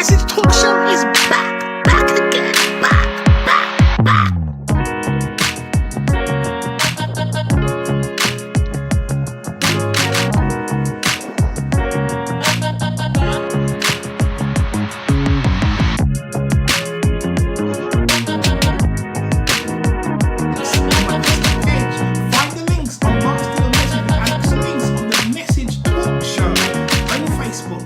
Message Talk Show is back again, back. Find the links on Master the Message and Alex links on the Message Talk Show on Facebook.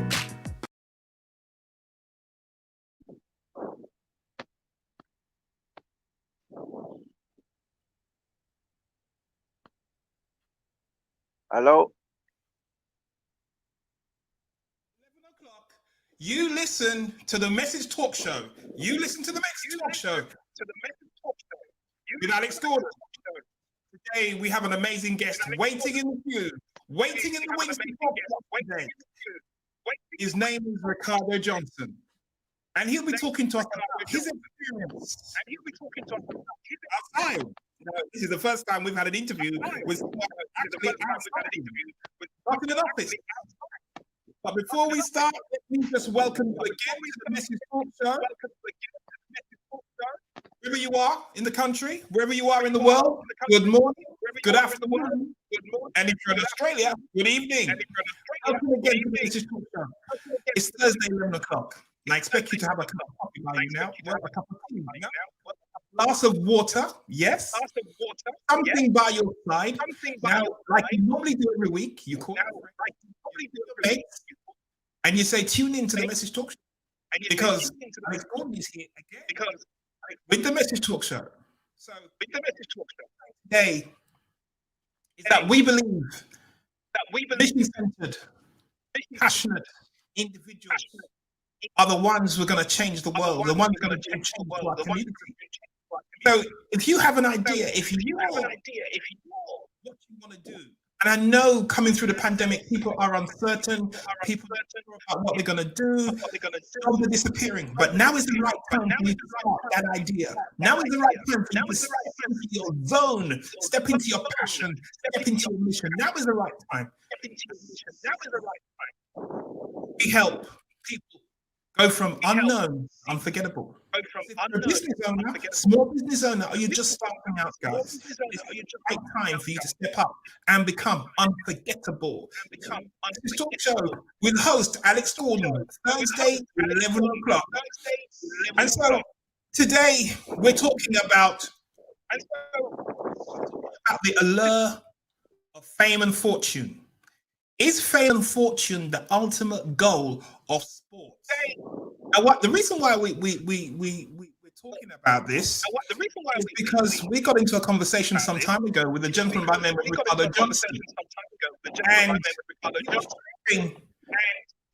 Hello. 11 o'clock. You listen to the Message Talk Show. You listen to the Message Talk Show with Alex Gordon. Today we have an amazing guest waiting in the queue, waiting in the wings to talk today. His name is Ricardo Johnson, and he'll be talking to us about his experience outside. This is the first time we've had an interview with someone actually outside, not in an office. But before we start, let me just welcome you again to the Message Talk Show. Wherever you are in the country, wherever you are in the world, good morning, good afternoon, and if you're in Australia, good evening. Welcome again to the Message Talk Show. It's Thursday, 11 o'clock, and I expect you to have a cup of coffee by you now, or a cup of tea by now, a glass of water, yes, something by your side. Now, like you normally do every week, you call it, and you say, tune in to the Message Talk Show, because Alex Gordon is here again with the Message Talk Show. So, today is that we believe mission-centered, passionate individuals are the ones who are going to change the world, the ones who are going to change our community. So, if you have an idea, if you know what you want to do, and I know coming through the pandemic, people are uncertain, people are unsure about what they're going to do, jobs are disappearing. But now is the right time for you to start that idea. Now is the right time for you to step into your zone, step into your passion, step into your mission. Now is the right time. We help people go from unknown, unforgettable. If you're a business owner, small business owner, or you're just starting out, guys, it's the right time for you to step up and become unforgettable. This talk show with host Alex Gordon, Thursday, 11 o'clock. And so today we're talking about the allure of fame and fortune. Is fame and fortune the ultimate goal of sport? Now, the reason why we're talking about this is because we got into a conversation some time ago with a gentleman by the name of Ricardo Johnson, and he was talking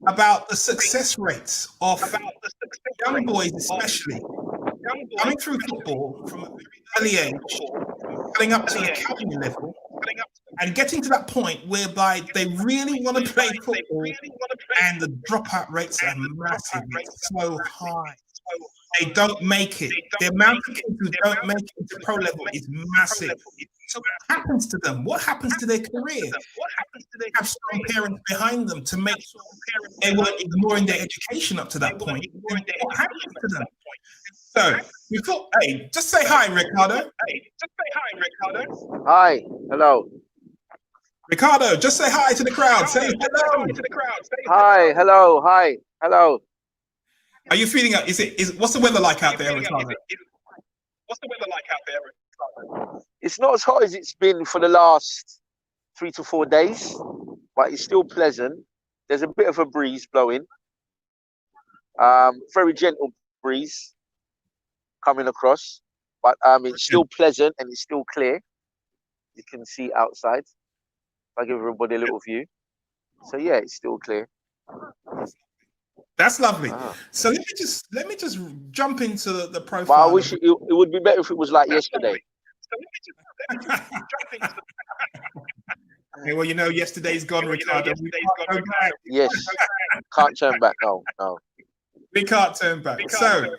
about the success rates of young boys, especially coming through football from a very early age, getting up to the academy level, and getting to that point whereby they really want to play football, and the dropout rates are massive. It's so high. They don't make it. The amount of kids who don't make it to pro level is massive. So what happens to them? What happens to their career? They have strong parents behind them to make sure they weren't ignoring their education up to that point. What happens to them? So we thought, hey, just say hi, Ricardo. Hi. Hello. Ricardo, just say hi to the crowd. Say hello. Hi. Hello. Hi. Hello. Are you feeling? What's the weather like out there, Ricardo? It's not as hot as it's been for the last 3 to 4 days, but it's still pleasant. There's a bit of a breeze blowing. Very gentle breeze coming across, but it's still pleasant and it's still clear. You can see outside. I give everybody a little view. So yeah, it's still clear. That's lovely. So let me just jump into the profile. But I wish it would be better if it was like yesterday. Okay, well, you know, yesterday's gone, Ricardo. Yes, can't turn back. No. We can't turn back. So,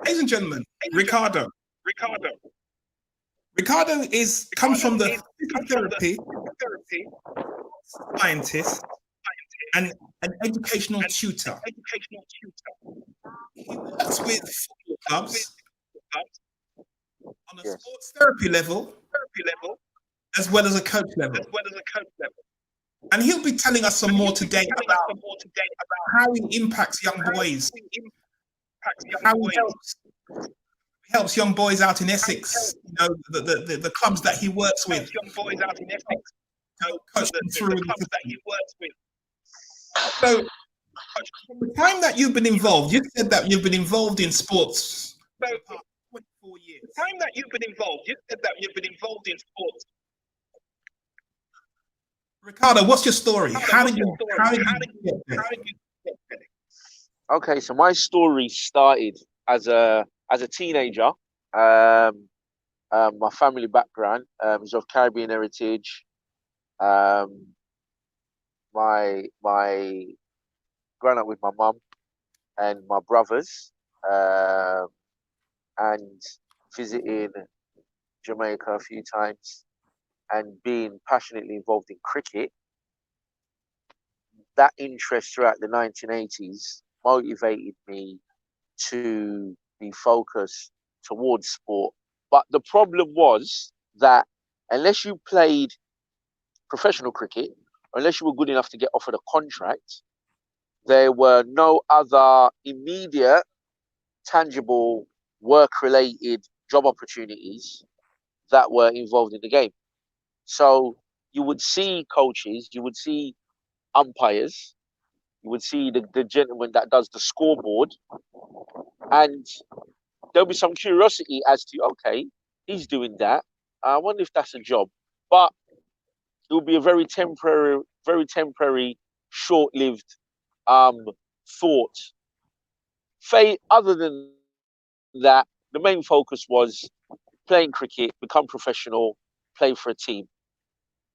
ladies and gentlemen, Ricardo comes from the physiotherapy scientist, and an educational tutor. He works with football clubs on a sports therapy level, as well as a coach level. And he'll be telling us some more today about how he impacts young boys, how he helps young boys out in Essex, you know, the clubs that he works with, coach them through the system. So, from the time that you've been involved, you said that you've been involved in sports for the past 24 years. Ricardo, what's your story? How did you get there? Okay, so my story started as a teenager. My family background is of Caribbean heritage. My growing up with my mum and my brothers, and visiting Jamaica a few times, and being passionately involved in cricket. That interest throughout the 1980s motivated me to be focused towards sport. But the problem was that unless you played professional cricket, or unless you were good enough to get offered a contract, there were no other immediate, tangible, work-related job opportunities that were involved in the game. So you would see coaches, you would see umpires, you would see the gentleman that does the scoreboard, and there'll be some curiosity as to, okay, he's doing that. I wonder if that's a job. But it will be a very temporary, short-lived thought. Other than that, the main focus was playing cricket, become professional, play for a team,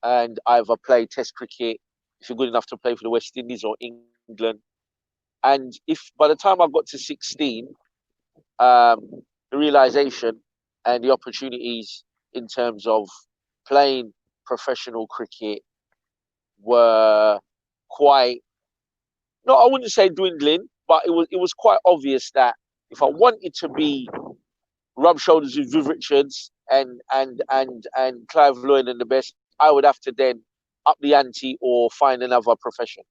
and either play Test cricket if you're good enough to play for the West Indies or England. And if by the time I got to 16, the realization and the opportunities in terms of playing professional cricket were quite, no, I wouldn't say dwindling, but it was quite obvious that if I wanted to be rub shoulders with Viv Richards and Clive Lloyd and the best, I would have to then up the ante or find another profession.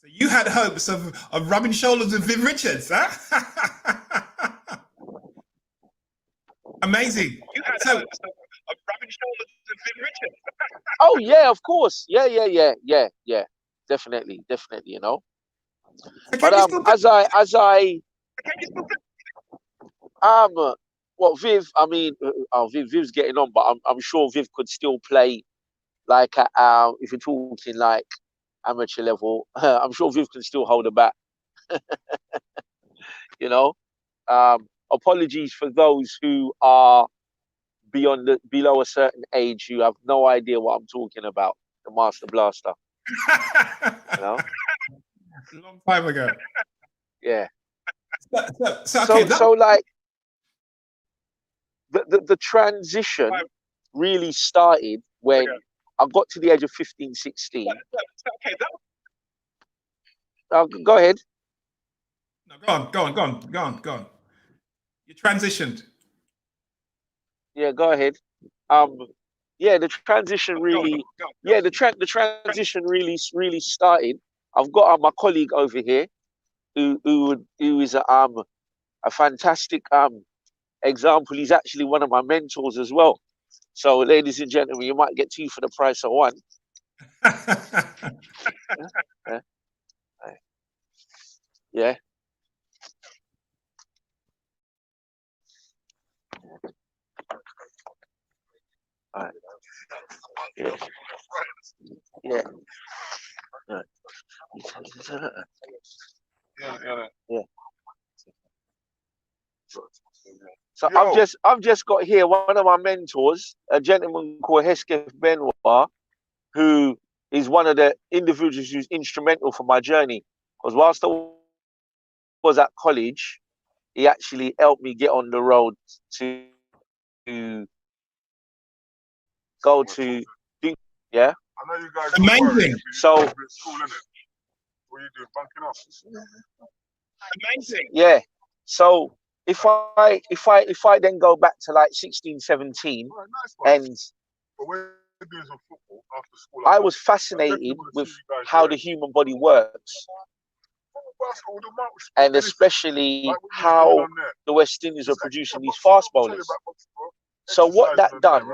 So you had hopes of rubbing shoulders with Viv Richards, huh? Amazing. You had hopes of rubbing shoulders with Viv Richards. Oh yeah, of course. Yeah. Definitely, you know. But well, Viv, I mean, Viv's getting on, but I'm sure Viv could still play like at if you're talking like amateur level. I'm sure Viv can still hold a bat. You know. Apologies for those who are below a certain age who have no idea what I'm talking about. The Master Blaster. You know? A long time ago. Yeah. So like the transition really started when I got to the age of 15, 16. Go ahead. No, go on. You transitioned. Yeah, go ahead. Yeah, the transition really. Yeah, the transition really started. I've got my colleague over here, who is a fantastic example. He's actually one of my mentors as well. So, ladies and gentlemen, you might get two for the price of one. Yeah. All right. Yeah. Yeah. Yeah. So I've just got here one of my mentors, a gentleman called Hesketh Benoit, who is one of the individuals who's instrumental for my journey. Because whilst I was at college, he actually helped me get on the road to go to do. Yeah. I know you guys. Amazing. So What are you doing? Bunking off? Amazing. Yeah. So if I then go back to like 16, 17, All right, nice one. and But we're doing some football after school. I was fascinated with how the human body works, and especially how the West Indies are producing these fast bowlers. So what that done,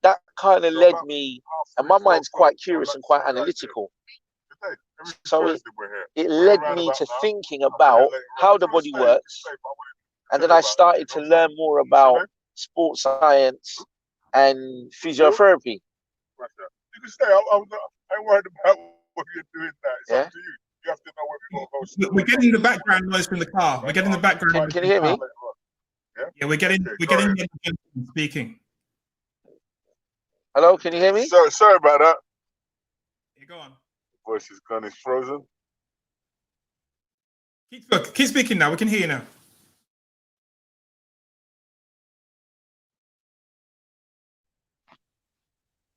that kind of led me, and my mind's quite curious and quite analytical. So it led me to thinking about how the body works, and then I started to learn more about sports science and physiotherapy. You can stay. I ain't worried about what you're doing. It's up to you. You have to know where we're going to go. We're getting the background noise from the car. We're getting the background noise. Can you hear me? Yeah, we're getting speaking. Hello, can you hear me? Sorry about that. Yeah, go on. Voice is gone. It's frozen. Keep speaking now. We can hear you now.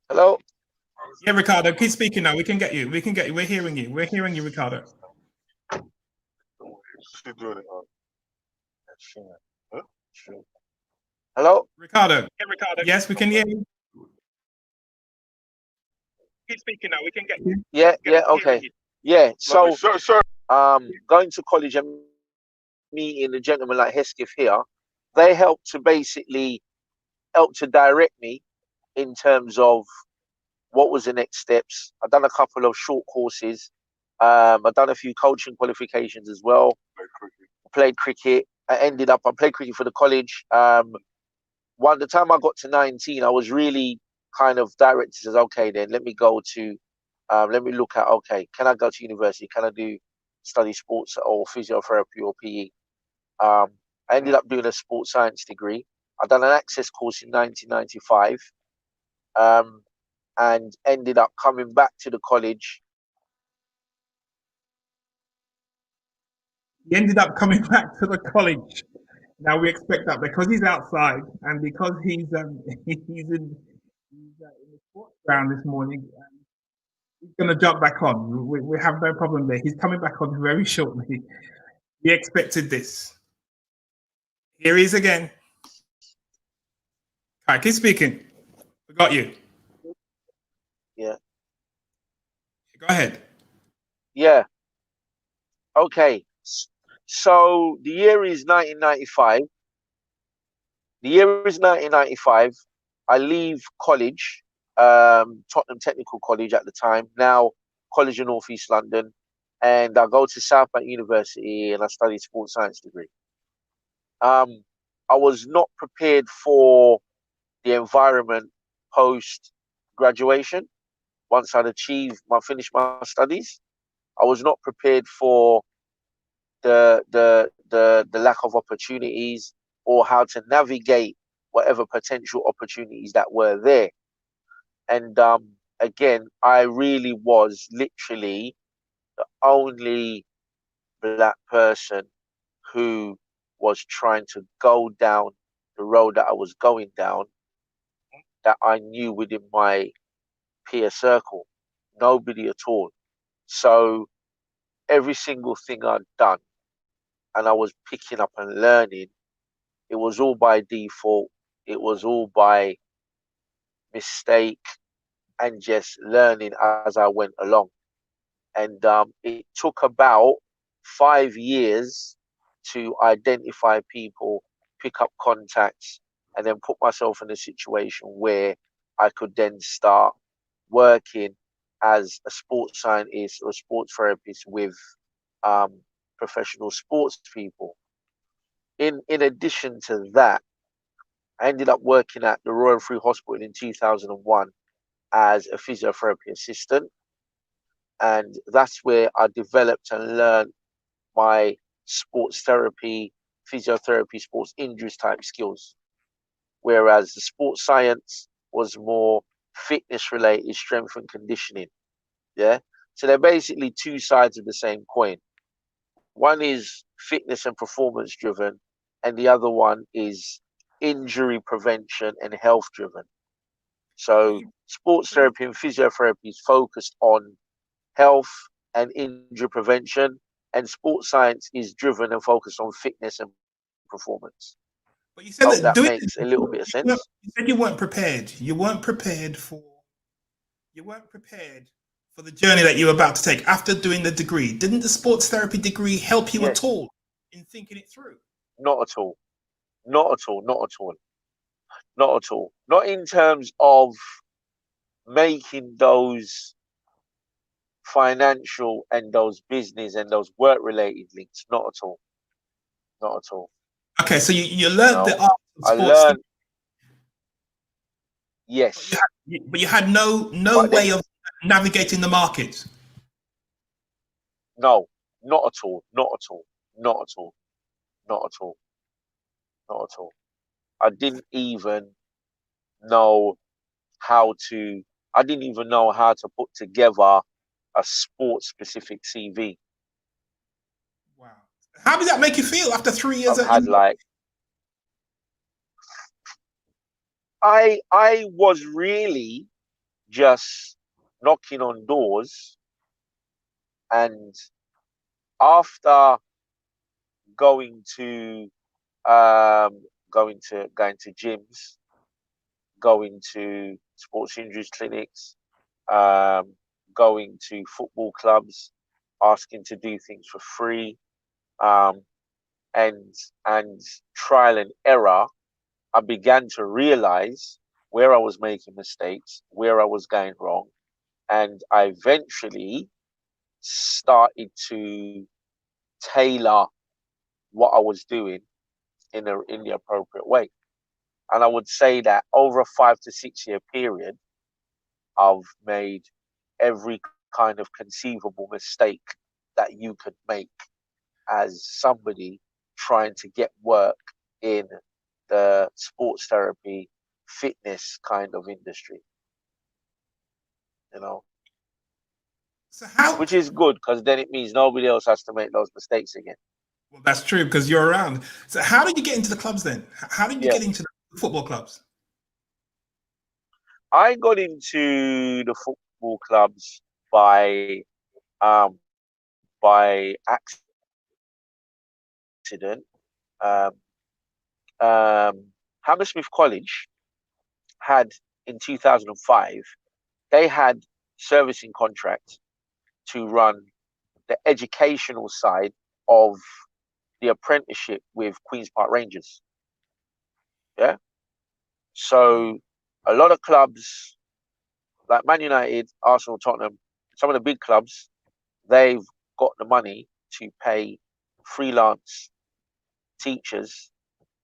Hello? Yeah, Ricardo, keep speaking now. We can get you. We can get you. We're hearing you. We're hearing you, Ricardo. She's doing it on. Hello? Ricardo. Yeah, Ricardo. Yes, we can hear you. Keep speaking now. We can get you. Yeah, okay. Yeah, so going to college and meeting a gentleman like Hesketh here, they helped to basically direct me in terms of what was the next steps. I've done a couple of short courses. I've done a few coaching qualifications as well. Played cricket. I played cricket for the college. The time I got to 19, I was really kind of directed as, okay, then let me look at, okay, can I go to university? Can I study sports or physiotherapy or PE? I ended up doing a sports science degree. I done an access course in 1995, and ended up coming back to the college. He ended up coming back to the college. Now we expect that because he's outside and because he's in the sports ground this morning. He's going to jump back on. We have no problem there. He's coming back on very shortly. We expected this. Here he is again. All right, keep speaking. We got you. Yeah. Go ahead. Yeah. Okay. So the year is 1995. I leave college, Tottenham Technical College at the time, now College of North East London, and I go to South Bank University and I study sports science degree. I was not prepared for the environment post graduation. Once I'd finished my studies, I was not prepared for the lack of opportunities or how to navigate whatever potential opportunities that were there. And again, I really was literally the only black person who was trying to go down the road that I was going down, that I knew within my peer circle. Nobody at all. So every single thing I'd done and I was picking up and learning, it was all by default. It was all by mistake and just learning as I went along. And it took about 5 years to identify people, pick up contacts, and then put myself in a situation where I could then start working as a sports scientist or a sports therapist with professional sports people. In addition to that, I ended up working at the Royal Free Hospital in 2001 as a physiotherapy assistant. And that's where I developed and learned my sports therapy, physiotherapy, sports injuries type skills. Whereas the sports science was more fitness related, strength and conditioning. Yeah. So they're basically two sides of the same coin. One is fitness and performance driven, and the other one is injury prevention and health driven. So sports therapy and physiotherapy is focused on health and injury prevention, and sports science is driven and focused on fitness and performance. But you said Hope that that doing makes a little bit of sense. you said you weren't prepared. You weren't prepared for the journey that you were about to take after doing the degree. Didn't the sports therapy degree help you at Yes, all in thinking it through? not at all. Not at all. Not at all. Not at all. Not in terms of making those financial and those business and those work related links. Not at all. Not at all. Okay, so you You learned the know, art of I sports, learned, but yes, you had no but then way of navigating the market. no, not at all. Not at all. Not at all. Not at all. Not at all. I didn't even know how to, I didn't even know how to put together a sports specific CV. Wow. How did that make you feel after 3 years I've at had university? like, I was really just knocking on doors, and after going to going to gyms, going to sports injuries clinics, um, going to football clubs, asking to do things for free, um, and trial and error, I began to realize where I was making mistakes, where I was going wrong, and I eventually started to tailor what I was doing in the appropriate way. And I would say that over a 5 to 6 year period, I've made every kind of conceivable mistake that you could make as somebody trying to get work in the sports therapy, fitness kind of industry, you know, So how? which is good because then it means nobody else has to make those mistakes again. Well, that's true because you're around. So how did you get into the clubs then? How did you Yeah. get into the football clubs? I got into the football clubs by accident. Um, Hammersmith College had in 2005 they had servicing contracts to run the educational side of the apprenticeship with Queen's Park Rangers. Yeah. So a lot of clubs like Man United, Arsenal, Tottenham, some of the big clubs, they've got the money to pay freelance teachers,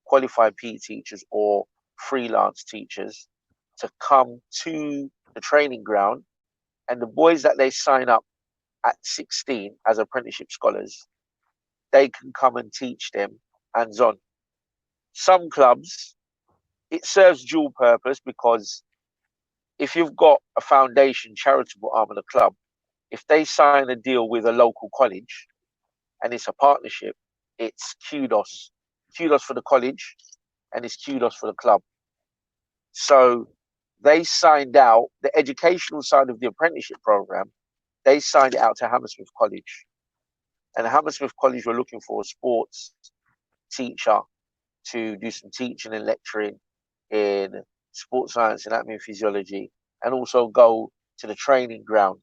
qualified PE teachers or freelance teachers to come to the training ground, and the boys that they sign up at 16 as apprenticeship scholars, they can come and teach them hands on. Some clubs, it serves dual purpose because if you've got a foundation charitable arm of the club, if they sign a deal with a local college and it's a partnership, it's kudos. Kudos for the college and it's kudos for the club. So they signed out the educational side of the apprenticeship program, they signed it out to Hammersmith College. And Hammersmith College were looking for a sports teacher to do some teaching and lecturing in sports science, anatomy and physiology, and also go to the training ground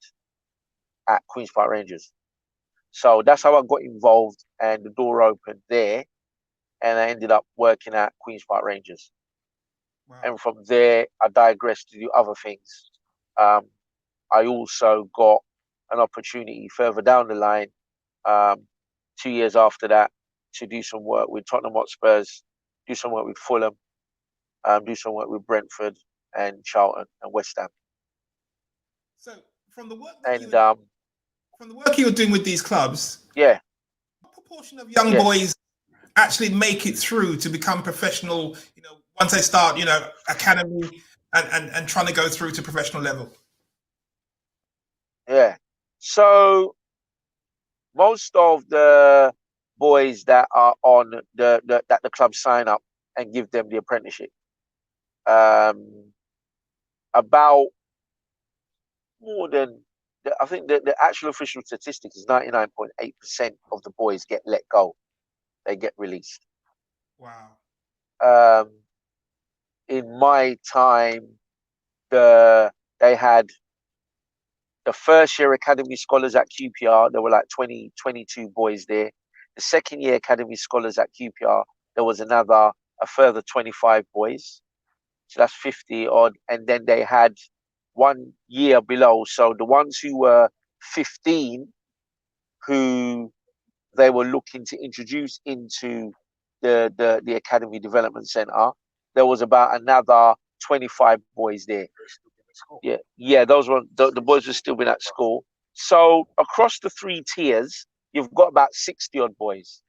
at Queen's Park Rangers. So that's how I got involved, and the door opened there, and I ended up working at Queen's Park Rangers. Wow. And from there, I digressed to do other things. I also got an opportunity further down the line, 2 years after that, to do some work with Tottenham Hotspurs, do some work with Fulham, do some work with Brentford and Charlton and West Ham. So from the work And you were doing with these clubs, yeah, what proportion of young yes, boys actually make it through to become professional, once they start, academy and trying to go through to professional level? yeah. So most of the boys that are on that the club sign up and give them the apprenticeship, about more than I think the actual official statistic is 99.8% of the boys get let go. They get released. Wow. In my time, they had the first year academy scholars at QPR. There were like 20, 22 boys there. The second year academy scholars at QPR, there was a further 25 boys. So that's 50 odd. And then they had 1 year below. So the ones who were 15, who they were looking to introduce into the Academy Development Centre, there was about another 25 boys there. Yeah, those were the boys were still been at school. So across the 3 tiers, you've got about 60 odd boys,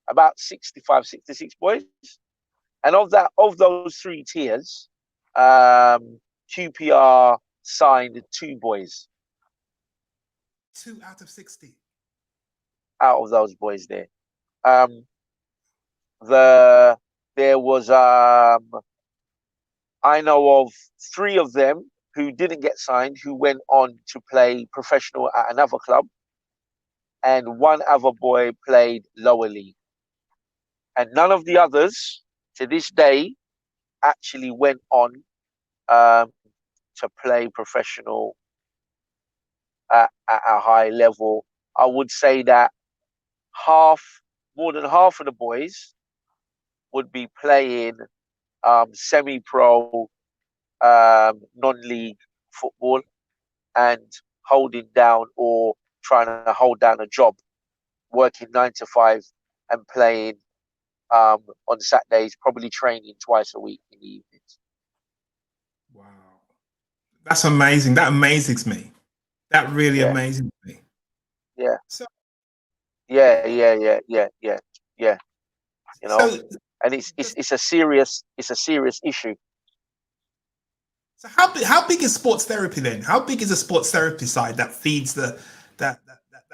about 65, 66 boys. And of those 3 tiers, QPR signed 2 boys. 2 out of 60. Out of those boys there. There was I know of 3 of them who didn't get signed, who went on to play professional at another club, and 1 other boy played lower league. And none of the others to this day actually went on to play professional at a high level. I would say that more than half of the boys would be playing semi-pro, non-league football, and holding down or trying to hold down a job, working 9 to 5 and playing on Saturdays, probably training twice a week in the evenings. Wow. That's amazing. That amazes me. That really amazes me. Yeah. So, yeah. You know, so, and it's a serious issue. so how big is sports therapy then? How big is a sports therapy side that feeds that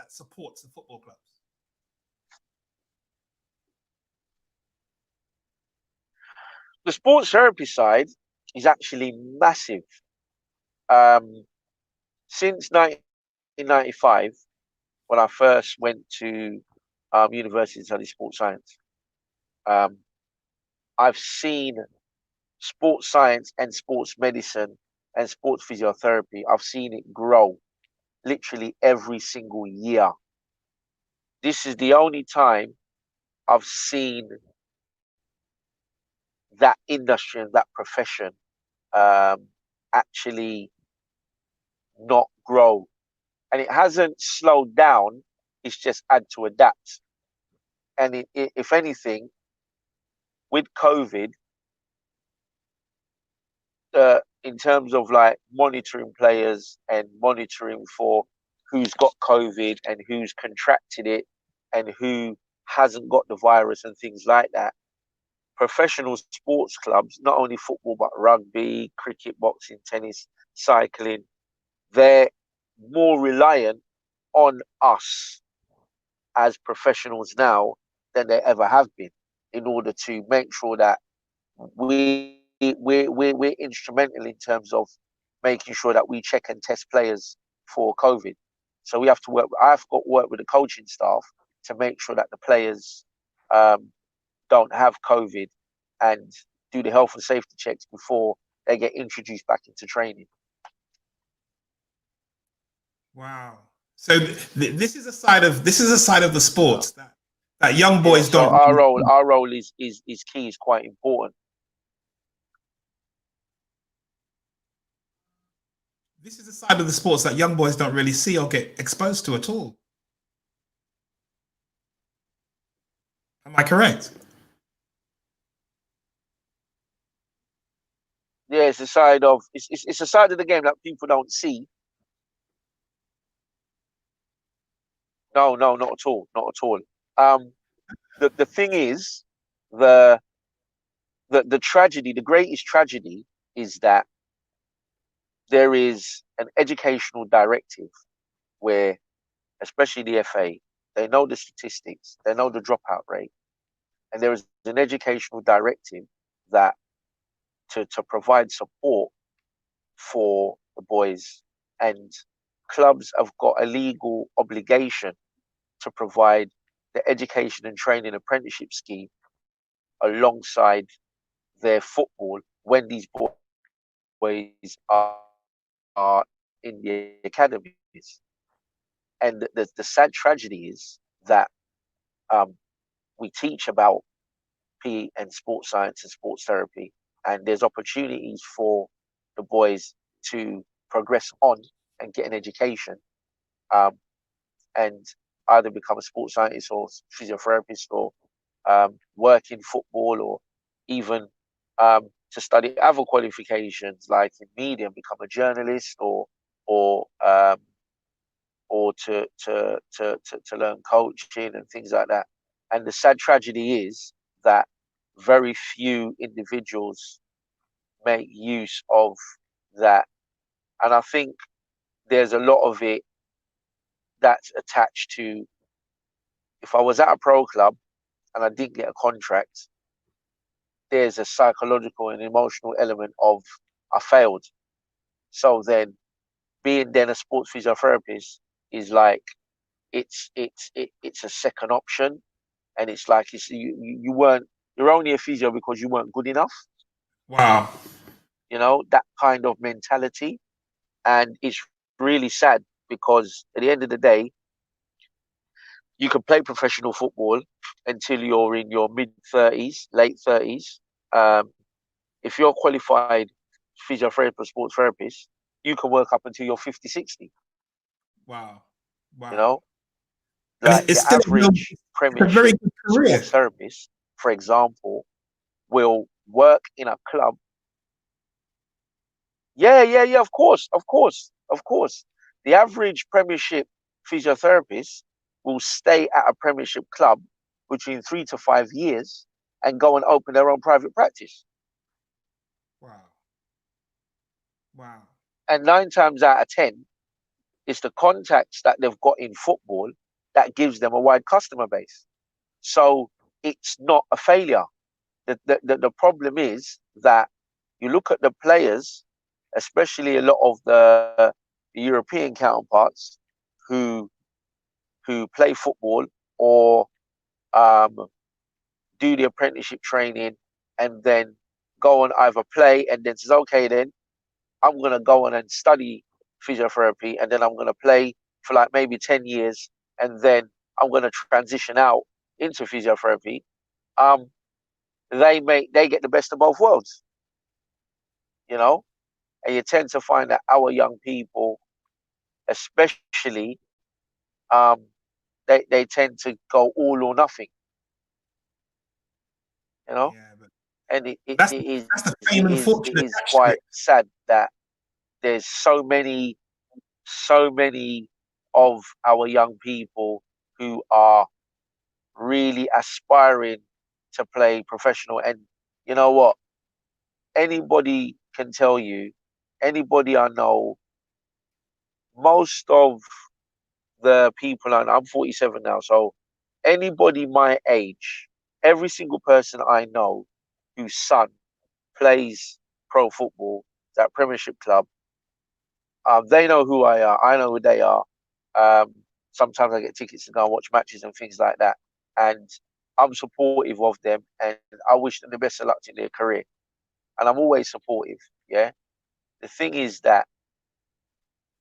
supports the football clubs? The sports therapy side is actually massive. Since 1995, when I first went to university to study sports science, I've seen sports science and sports medicine and sports physiotherapy. I've seen it grow literally every single year. This is the only time I've seen that industry and that profession actually not grow. And it hasn't slowed down, it's just had to adapt. And if anything, with COVID, in terms of like monitoring players and monitoring for who's got COVID and who's contracted it and who hasn't got the virus and things like that, professional sports clubs, not only football, but rugby, cricket, boxing, tennis, cycling, they're more reliant on us as professionals now than they ever have been, in order to make sure that we're instrumental in terms of making sure that we check and test players for COVID. So we have to work. I've got to work with the coaching staff to make sure that the players don't have COVID and do the health and safety checks before they get introduced back into training. Wow. So this is a side of the sports that young boys don't. So our role is key, is quite important. This is a side of the sports that young boys don't really see or get exposed to at all. Am I correct? Yeah, it's a side of it's a side of the game that people don't see. No, not at all, not at all. The thing is, the tragedy, the greatest tragedy, is that there is an educational directive where, especially the FA, they know the statistics, they know the dropout rate, and there is an educational directive that to provide support for the boys and clubs have got a legal obligation to provide the education and training apprenticeship scheme alongside their football when these boys are in the academies. And the sad tragedy is that we teach about PE and sports science and sports therapy, and there's opportunities for the boys to progress on and get an education, um, and either become a sports scientist or physiotherapist or work in football, or even to study other qualifications like in media and become a journalist, or to learn coaching and things like that. And the sad tragedy is that very few individuals make use of that. And I think there's a lot of it that's attached to, if I was at a pro club and I didn't get a contract, there's a psychological and emotional element of I failed. So then being then a sports physiotherapist is like it's a second option, and it's like you weren't, you're only a physio because you weren't good enough. Wow. That kind of mentality. And it's really sad because at the end of the day, you can play professional football until you're in your mid-30s, late 30s. If you're a qualified physiotherapist, sports therapist, you can work up until you're 50, 60. Wow. You Wow. know, And like it's your still average a very Premiership good career. sports therapist, for example, will work in a club. Yeah, yeah, yeah. Of course, of course, of course. The average Premiership physiotherapist will stay at a Premiership club between 3 to 5 years and go and open their own private practice. Wow. Wow. And 9 times out of 10, it's the contacts that they've got in football that gives them a wide customer base. So it's not a failure. The problem is that you look at the players, especially a lot of the European counterparts who play football or um, do the apprenticeship training and then go and either play and then says, okay, then I'm going to go on and study physiotherapy, and then I'm going to play for like maybe 10 years, and then I'm going to transition out into physiotherapy. Um, they get the best of both worlds, you know, and you tend to find that our young people, especially, um, they tend to go all or nothing, you know, Yeah, but and that's the fame and it fortune is attached to quite it. sad that there's so many of our young people who are really aspiring to play professional. And you know what? Anybody can tell you, anybody I know, most of the people, and I'm 47 now, so anybody my age, every single person I know whose son plays pro football, that Premiership club, they know who I are. I know who they are. Um, Sometimes I get tickets to go and watch matches and things like that. And I'm supportive of them, and I wish them the best of luck in their career. And I'm always supportive. Yeah. The thing is that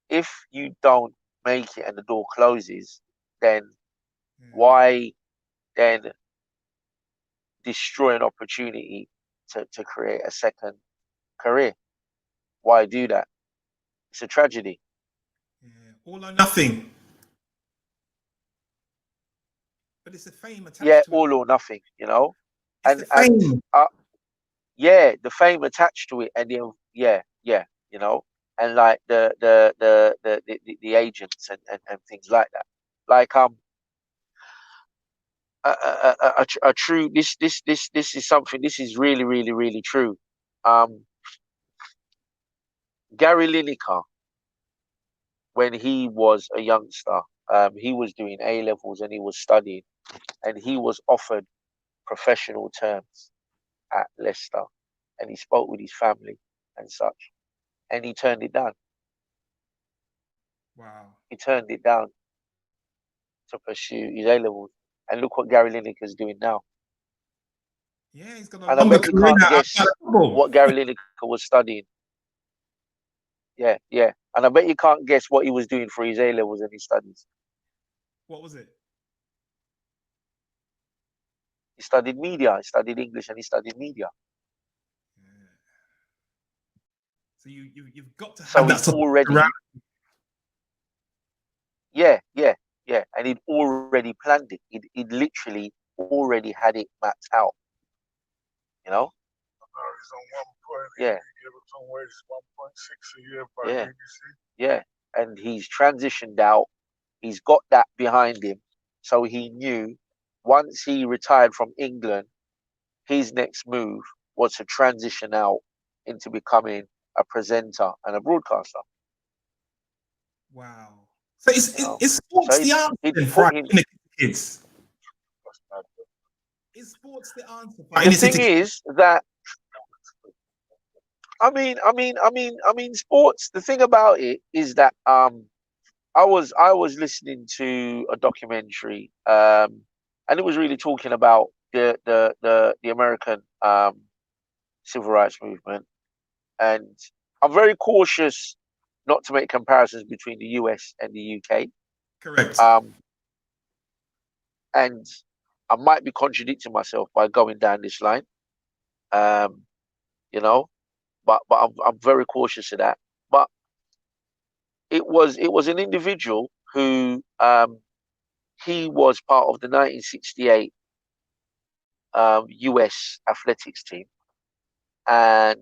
if you don't make it and the door closes, then Yeah. why then destroy an opportunity to create a second career? Why do that? It's a tragedy. Yeah. All or nothing. But it's the fame Yeah, attached to it. all or nothing, you know? It's the And fame. yeah, the fame attached to it, and yeah, you know, and like the agents and things like that. Like a true, this is something, this is really really really true. Um, Gary Lineker, when he was a youngster, he was doing A levels and he was studying, and he was offered professional terms at Leicester, and he spoke with his family and such, and he turned it down. Wow. He turned it down to pursue his A levels, and look what Gary Lineker's doing now. Yeah, he's got a And I longer bet you career can't now guess outside of football. what Gary Lineker was studying. Yeah, yeah. And I bet you can't guess what he was doing for his A levels and his studies. What was it? He studied media, he studied English, and he studied media. Yeah. So you've got to So have that he'd support already, around. yeah, yeah, yeah. And he'd already planned it. He'd literally already had it mapped out. You know? He's on 1 point. Yeah. He gave us some ways 1.6 a year by Yeah. BBC. Yeah. And he's transitioned out. He's got that behind him. So he knew once he retired from England, his next move was to transition out into becoming a presenter and a broadcaster. Wow. So You know? is sports So the answer he'd for put him. the kids? That's mad, bro. Is sports the answer for The inner thing city? is that I mean, sports. The thing about it is that I was listening to a documentary, and it was really talking about the American civil rights movement, and I'm very cautious not to make comparisons between the US and the UK. Correct. And I might be contradicting myself by going down this line, you know, but I'm very cautious of that. But it was an individual who he was part of the 1968 US athletics team, and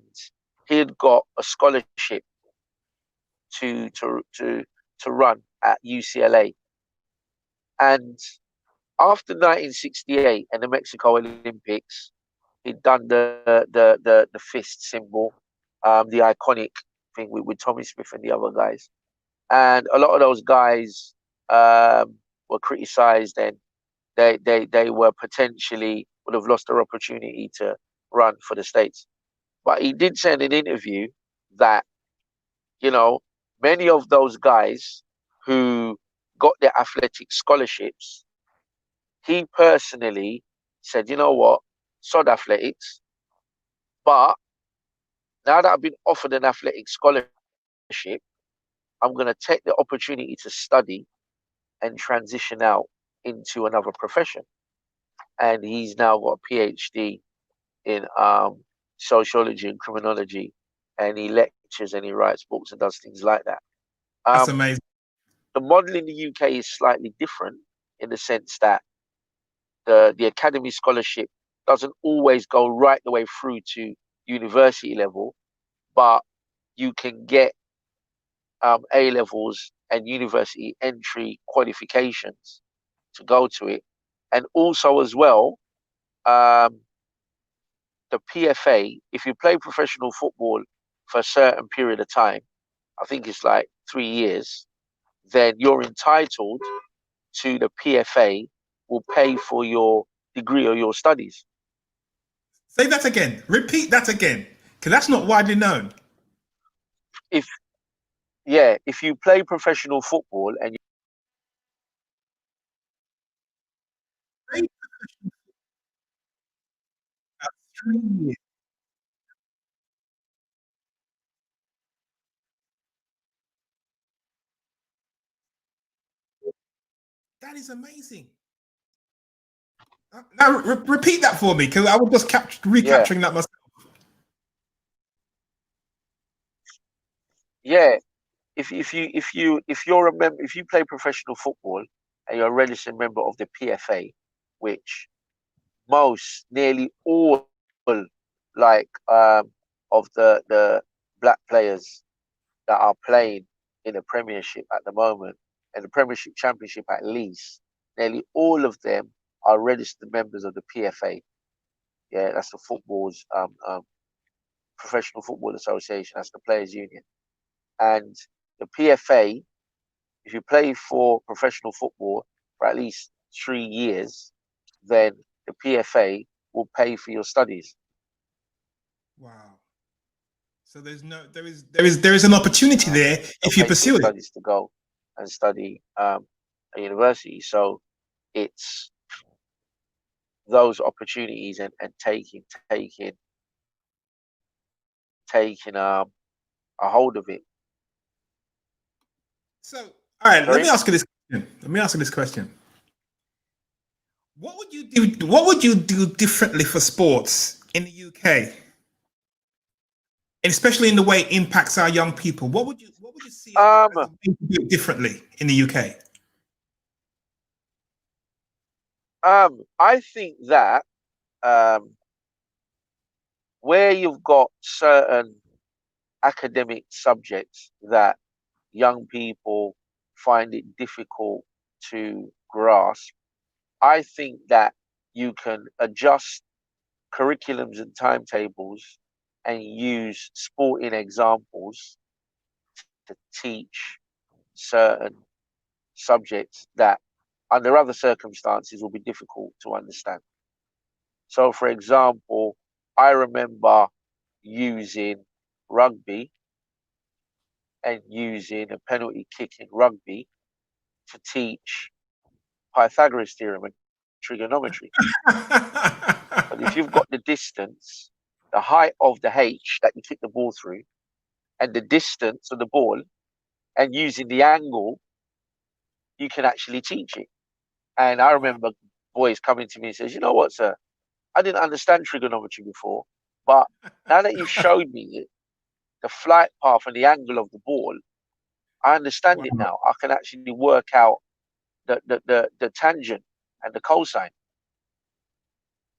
he had got a scholarship to to to to run at UCLA. And after 1968 and the Mexico Olympics, he'd done the fist symbol, the iconic thing with Tommy Smith and the other guys. And a lot of those guys were criticized, and they were potentially would have lost their opportunity to run for the States. But he did say in an interview that, you know, many of those guys who got their athletic scholarships, he personally said, you know what, sod athletics, but now that I've been offered an athletic scholarship, I'm going to take the opportunity to study and transition out into another profession. And he's now got a PhD in sociology and criminology, and he lectures and he writes books and does things like that. That's amazing. The model in the UK is slightly different in the sense that the academy scholarship doesn't always go right the way through to university level, but you can get A levels and university entry qualifications to go to it. And also as well, the PFA, if you play professional football for a certain period of time, I think it's like 3 years, then you're entitled to the PFA will pay for your degree or your studies. Say that again. Repeat that again, because that's not widely known. If you play professional football and That is amazing. Now repeat that for me, because I was just recapturing that myself. yeah, if you're a member, if you play professional football and you're a registered member of the PFA, which nearly all like of the black players that are playing in the Premiership at the moment and the Premiership Championship at least, nearly all of them are registered members of the PFA. Yeah, that's the football's Professional Football Association. That's the Players Union, and the PFA. If you play for professional football for at least 3 years, then the PFA will pay for your studies. Wow. So there is an opportunity there if you pursue it. Studies to go. and study at university. So it's those opportunities and taking a hold of it. So, all right, let Sorry? me ask you this question. What would you do? What would you do differently for sports in the UK, and especially in the way it impacts our young people? What would you see as Um, a way to do it differently in the UK? I think that where you've got certain academic subjects that young people find it difficult to grasp, I think that you can adjust curriculums and timetables and use sporting examples to teach certain subjects that under other circumstances will be difficult to understand. So, for example, I remember using rugby and using a penalty kick in rugby to teach Pythagoras theorem and trigonometry. But if you've got the distance, the height of the H that you kick the ball through, and the distance of the ball, and using the angle, you can actually teach it. And I remember boys coming to me and says, "You know what, sir? I didn't understand trigonometry before, but now that you've showed me it, the flight path and the angle of the ball, I understand it now. I can actually work out the tangent and the cosine.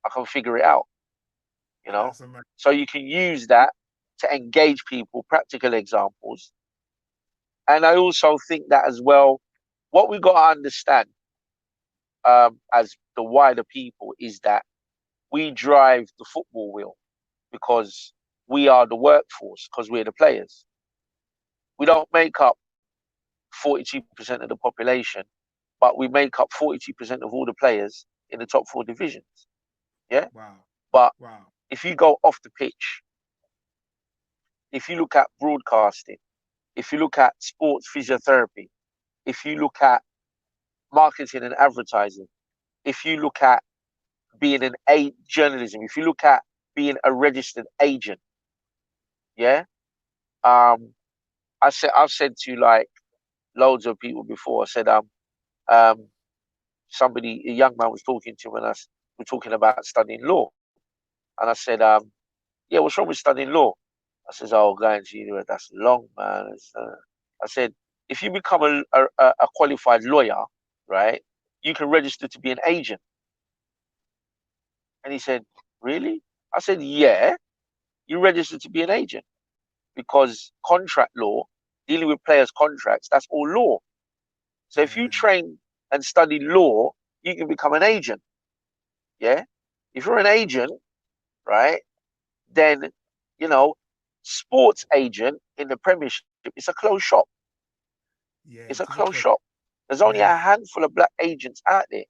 I can figure it out, you know." So you can use that to engage people, practical examples. And I also think that as well, what we've got to understand as the wider people is that we drive the football wheel because we are the workforce, because we're the players. We don't make up 42% of the population, but we make up 42% of all the players in the top 4 divisions. Yeah? But if you go off the pitch, if you look at broadcasting, if you look at sports physiotherapy, if you look at marketing and advertising, if you look at being journalism, if you look at being a registered agent, yeah, I've said to like loads of people before. I said somebody, a young man was talking to me, and we're talking about studying law, and I said yeah, what's wrong with studying law? I says, oh, going to university, that's long, man. I said, if you become a qualified lawyer, right, you can register to be an agent. And he said, really? I said, yeah, you register to be an agent because contract law, dealing with players' contracts, that's all law. So if you train and study law, you can become an agent. Yeah. If you're an agent, right, then, you know, sports agent in the Premiership, it's a closed shop. It's a closed shop. There's only a handful of black agents out there.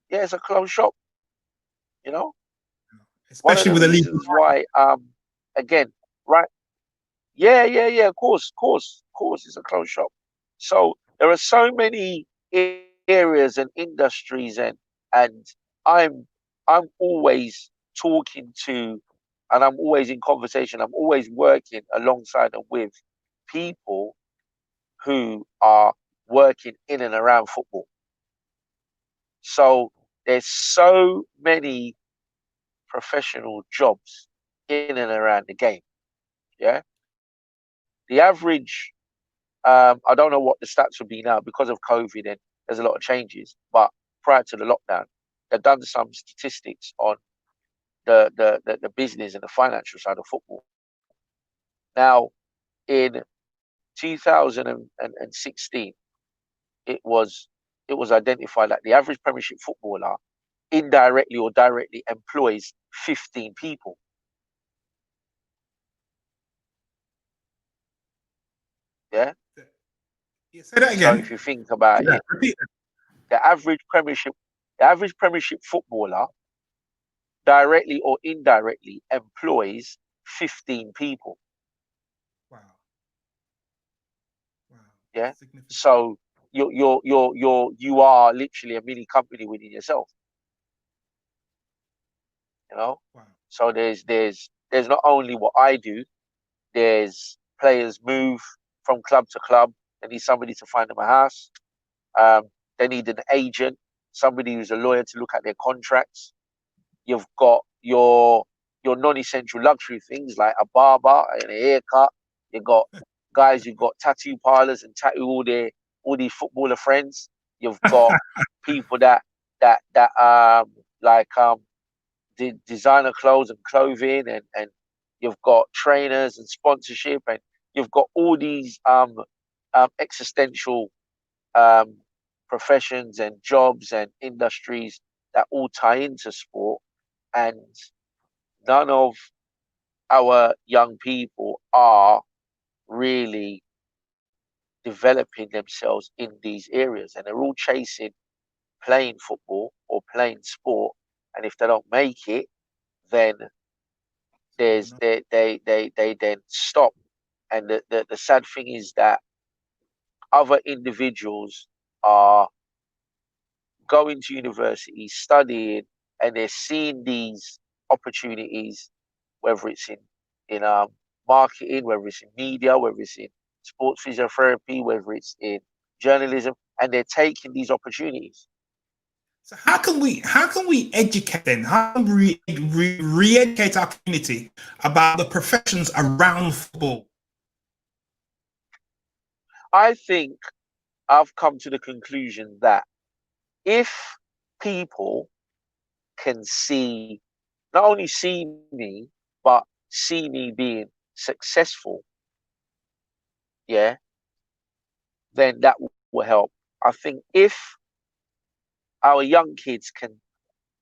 Yeah, it's a closed shop. You know, Especially with one the of the legal. reasons why, again, right? Yeah. Of course, it's a closed shop. So there are so many areas and industries, and I'm always talking to, and I'm always in conversation. I'm always working alongside and with people who are working in and around football. So there's so many professional jobs in and around the game. Yeah. The average, I don't know what the stats would be now because of COVID and there's a lot of changes, but prior to the lockdown, they've done some statistics on the business and the financial side of football. Now, in 2016, it was identified that the average Premiership footballer indirectly or directly employs 15 people. Yeah. Say that again. So if you think about it, the average Premiership footballer directly or indirectly employs 15 people. Wow. Yeah. So you are literally a mini company within yourself. You know. Wow. So there's not only what I do. There's players move from club to club. They need somebody to find them a house. They need an agent, somebody who's a lawyer to look at their contracts. You've got your non-essential luxury things like a barber and a haircut. You've got guys who've got tattoo parlors and tattoo all these footballer friends. You've got people that like designer clothes and clothing, and you've got trainers and sponsorship, and you've got all these existential um, professions and jobs and industries that all tie into sport, and none of our young people are really developing themselves in these areas, and they're all chasing playing football or playing sport, and if they don't make it, then they then stop. And the sad thing is that other individuals are going to university, studying, and they're seeing these opportunities, whether it's in marketing, whether it's in media, whether it's in sports physiotherapy, whether it's in journalism, and they're taking these opportunities. So how can we educate then? How can we re-educate our community about the professions around football? I think I've come to the conclusion that if people can not only see me, but see me being successful, yeah, then that will help. I think if our young kids can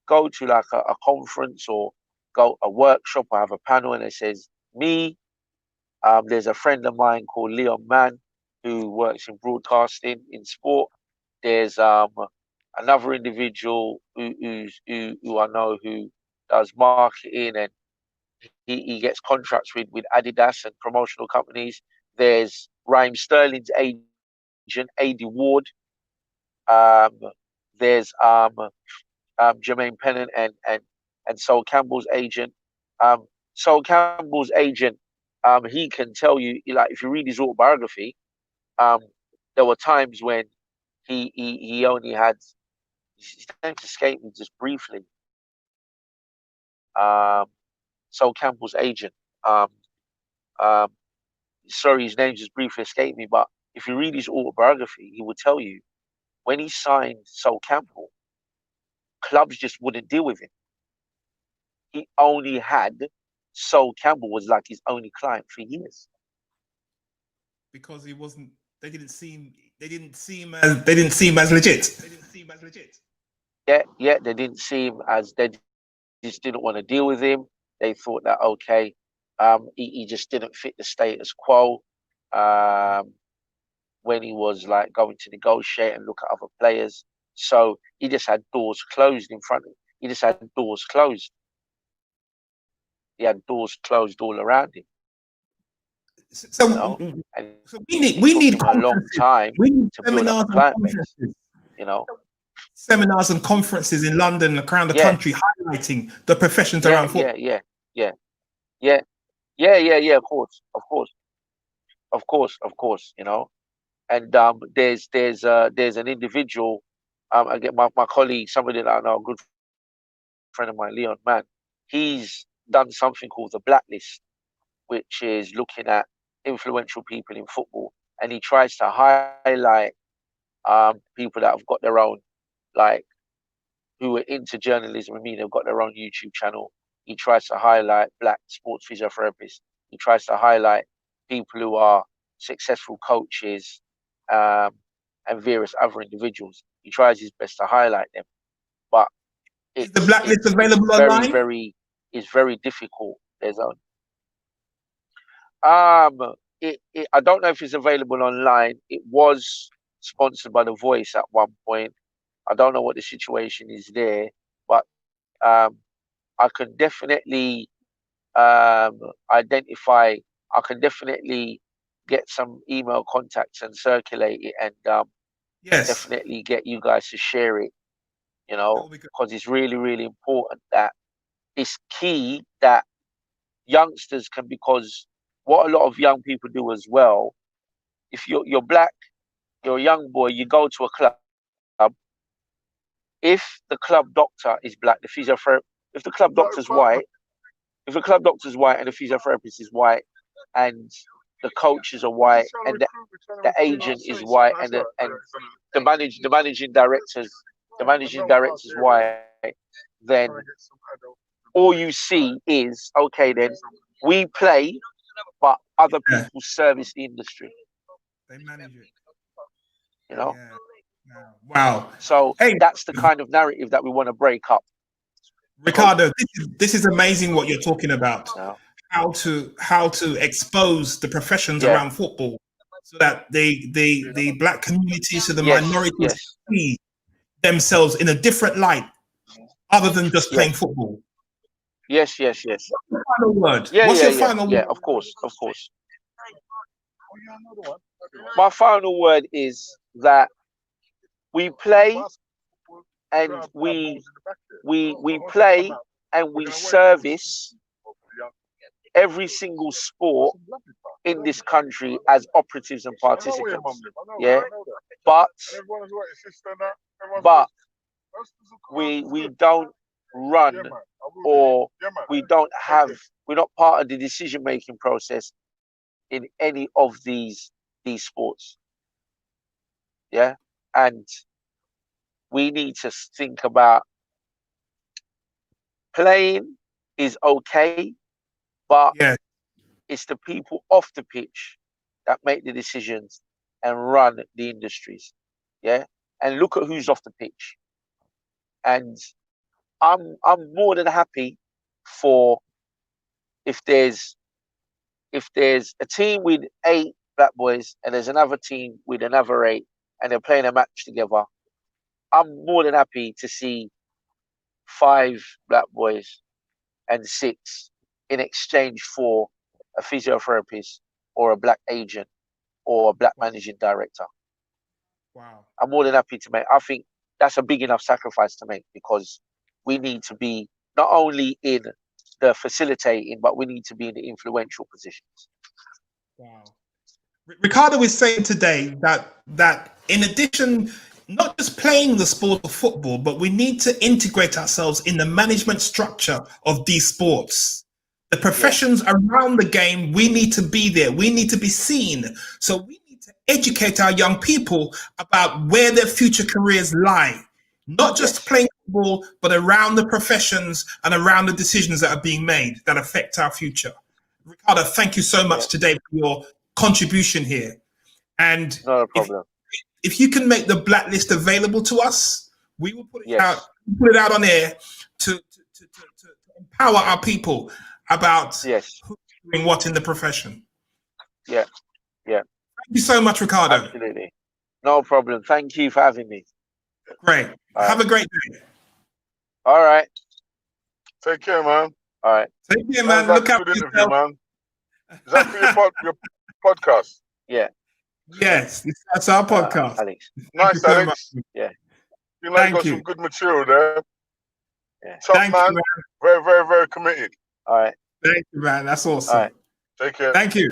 go to like a conference or go a workshop or have a panel and it says me, there's a friend of mine called Leon Mann who works in broadcasting in sport. There's another individual who I know who does marketing, and he gets contracts with Adidas and promotional companies. There's Raheem Sterling's agent, AD Ward. There's Jermaine Pennant and Sol Campbell's agent. Sol Campbell's agent, he can tell you, like, if you read his autobiography, um, there were times when he only had, his name escaped me just briefly. Sol Campbell's agent. Um, Sorry, his name just briefly escaped me, but if you read his autobiography, he will tell you when he signed Sol Campbell, clubs just wouldn't deal with him. He only had Sol Campbell was like his only client for years. Because he wasn't. They didn't seem. They didn't seem as. They didn't seem as legit. Yeah. They didn't see him as. They just didn't want to deal with him. They thought that okay, he just didn't fit the status quo. When he was like going to negotiate and look at other players, so he just had doors closed in front of him. He just had doors closed. He had doors closed all around him. So, you know? And so we need a long time to build up a client base. You know, seminars and conferences in London and around the country highlighting the professions around football. Yeah. Of course. You know, and there's an individual. I get my colleague, somebody that I know, a good friend of mine, Leon Mann. He's done something called the Blacklist, which is looking at influential people in football, and he tries to highlight people that have got their own, like, who are into journalism. I mean, they've got their own YouTube channel. He tries to highlight black sports physiotherapists. He tries to highlight people who are successful coaches, and various other individuals. He tries his best to highlight them, but is the Blacklist available online? It's very difficult. There's I don't know if it's available online. It was sponsored by The Voice at one point. I don't know what the situation is there, but I can definitely identify. I can definitely get some email contacts and circulate it, and Yes. definitely get you guys to share it. You know, because it's really, really important that it's key that youngsters can, because what a lot of young people do as well, if you're black, you're a young boy, you go to a club. If the club doctor is black, if the club doctor's white, and the physiotherapist is white, and the coaches are white, and the agent is white, and the managing director's white, then all you see is, okay, then we play, but other people service the industry. They manage it. You know? Yeah. Wow. So that's the kind of narrative that we want to break up. Ricardo, this is amazing what you're talking about. Yeah. How to expose the professions around football, so that the black communities, so the minorities see themselves in a different light, other than just playing football. Yes. What's your final word? What's your final word? Yeah, of course. My final word is that we play, and we play and we service every single sport in this country as operatives and participants. Yeah, but we don't run, or we're not part of the decision-making process in any of these sports. Yeah, and we need to think about playing is okay, but it's the people off the pitch that make the decisions and run the industries. Yeah, and look at who's off the pitch. And I'm more than happy for if there's a team with 8 black boys and there's another team with another 8 and they're playing a match together. I'm more than happy to see 5 black boys and 6 in exchange for a physiotherapist or a black agent or a black managing director. Wow. I'm more than happy to make. I think that's a big enough sacrifice to make, because we need to be not only in the facilitating, but we need to be in the influential positions. Wow. Ricardo is saying today that in addition, not just playing the sport of football, but we need to integrate ourselves in the management structure of these sports. The professions around the game, we need to be there. We need to be seen. So we need to educate our young people about where their future careers lie. Not just playing football, but around the professions and around the decisions that are being made that affect our future. Ricardo, thank you so much today for your contribution here. And not a problem. If you can make the blacklist available to us, we will put it out on air to empower our people about who's doing what in the profession. Yeah. Thank you so much, Ricardo. Absolutely. No problem. Thank you for having me. Great. Have a great day. All right. Take care, man. All right. Take care, man. Look out for yourself. Man. Is that for your podcast? Yeah. Yes, that's our podcast. Alex. Nice, Alex. Yeah. You know, you got some good material there. Yeah. Top man. Very, very, very committed. All right. Thank you, man. That's awesome. All right. Take care. Thank you.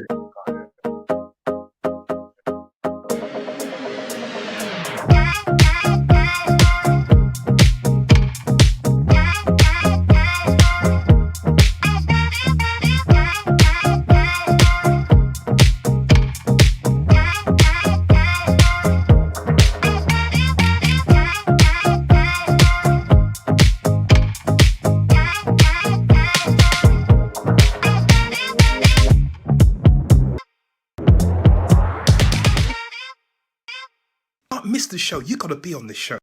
Miss the show, you got to be on the show.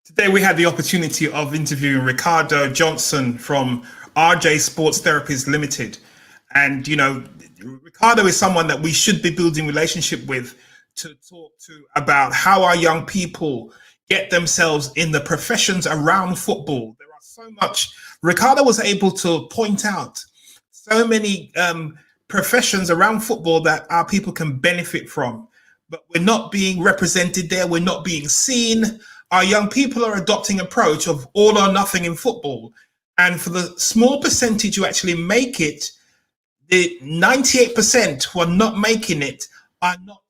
Today we had the opportunity of interviewing Ricardo Johnson from RJ Sports Therapies Limited. And, you know, Ricardo is someone that we should be building relationship with to talk to about how our young people get themselves in the professions around football. There are so much. Ricardo was able to point out so many professions around football that our people can benefit from, but we're not being represented there. We're not being seen. Our young people are adopting an approach of all or nothing in football. And for the small percentage who actually make it, the 98% who are not making it are not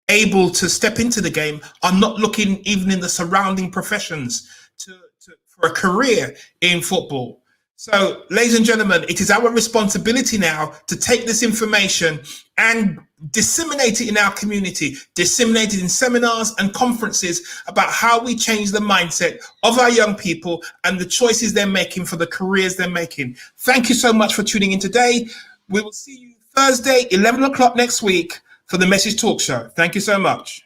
able to step into the game, are not looking even in the surrounding professions for a career in football. So, ladies and gentlemen, it is our responsibility now to take this information and disseminate it in our community, disseminate it in seminars and conferences about how we change the mindset of our young people and the choices they're making for the careers they're making. Thank you so much for tuning in today. We will see you Thursday, 11 o'clock next week for the Message Talk Show. Thank you so much.